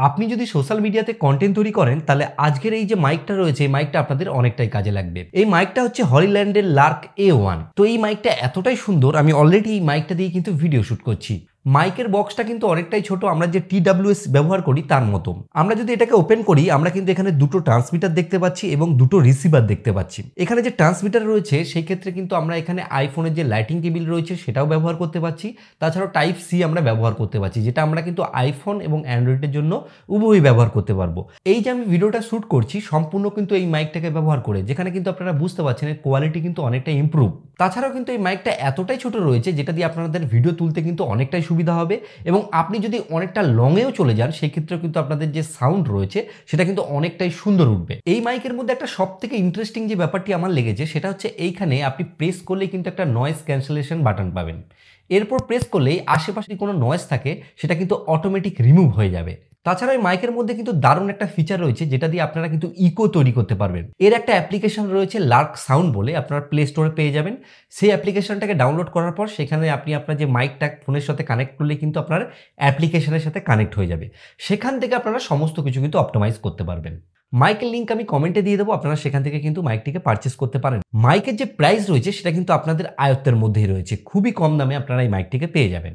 আপনি যদি সোশ্যাল মিডিয়াতে কন্টেন্ট তৈরি করেন তাহলে আজকের এই যে মাইকটা রয়েছে এই মাইকটা আপনাদের অনেকটাই কাজে লাগবে। এই মাইকটা হচ্ছে হলিল্যান্ডের লার্ক A1। তো এই মাইকটা এতটাই সুন্দর, আমি অলরেডি এই মাইকটা দিয়ে কিন্তু ভিডিও শুট করছি। মাইকের বক্সটা কিন্তু অনেকটাই ছোট, আমরা যে TWS ব্যবহার করি তার মতো। আমরা যদি এটাকে ওপেন করি আমরা কিন্তু এখানে দুটো ট্রান্সমিটার দেখতে পাচ্ছি এবং দুটো রিসিভার দেখতে পাচ্ছি। এখানে যে ট্রান্সমিটার রয়েছে সেই ক্ষেত্রে কিন্তু আমরা এখানে আইফোনের যে লাইটিং কেবিল রয়েছে সেটাও ব্যবহার করতে পারছি। তাছাড়াও টাইপ সি আমরা ব্যবহার করতে পারছি, যেটা আমরা কিন্তু আইফোন এবং অ্যান্ড্রয়েডের জন্য উভয়ই ব্যবহার করতে পারবো। এই যে আমি ভিডিওটা শ্যুট করছি সম্পূর্ণ কিন্তু এই মাইকটাকে ব্যবহার করে, যেখানে কিন্তু আপনারা বুঝতে পারছেন এর কোয়ালিটি কিন্তু অনেকটাই ইমপ্রুভ। তাছাড়াও কিন্তু এই মাইকটা এতটাই ছোট রয়েছে যেটা দিয়ে আপনাদের ভিডিও তুলতে কিন্তু অনেকটাই সুবিধা হবে, এবং আপনি যদি অনেকটা লংয়েও চলে যান সেই ক্ষেত্রে কিন্তু আপনাদের যে সাউন্ড রয়েছে সেটা কিন্তু অনেকটাই সুন্দর উঠবে। এই মাইকের মধ্যে একটা সব থেকে ইন্টারেস্টিং যে ব্যাপারটি আমার লেগেছে সেটা হচ্ছে এইখানে আপনি প্রেস করলেই কিন্তু একটা নয়েজ ক্যান্সেলেশন বাটন পাবেন। এরপর প্রেস করলেই আশেপাশে কোনো নয়েজ থাকে সেটা কিন্তু অটোমেটিক রিমুভ হয়ে যাবে। তাছাড়া এই মাইকের মধ্যে কিন্তু দারুণ একটা ফিচার রয়েছে যেটা দিয়ে আপনারা কিন্তু ইকো তৈরি করতে পারবেন। এর একটা অ্যাপ্লিকেশন রয়েছে লার্ক সাউন্ড বলে, আপনারা প্লে স্টোরে পেয়ে যাবেন। সেই অ্যাপ্লিকেশনটাকে ডাউনলোড করার পর সেখানে আপনি আপনার যে মাইকটা ফোনের সাথে কানেক্ট করলে কিন্তু আপনার অ্যাপ্লিকেশনের সাথে কানেক্ট হয়ে যাবে। সেখান থেকে আপনারা সমস্ত কিছু কিন্তু অপটিমাইজ করতে পারবেন। মাইকের লিঙ্ক আমি কমেন্টে দিয়ে দেবো, আপনারা সেখান থেকে কিন্তু মাইকটিকে পারচেস করতে পারেন। মাইকের যে প্রাইস রয়েছে সেটা কিন্তু আপনাদের আয়ত্তের মধ্যেই রয়েছে, খুবই কম দামে আপনারা এই মাইকটিকে পেয়ে যাবেন।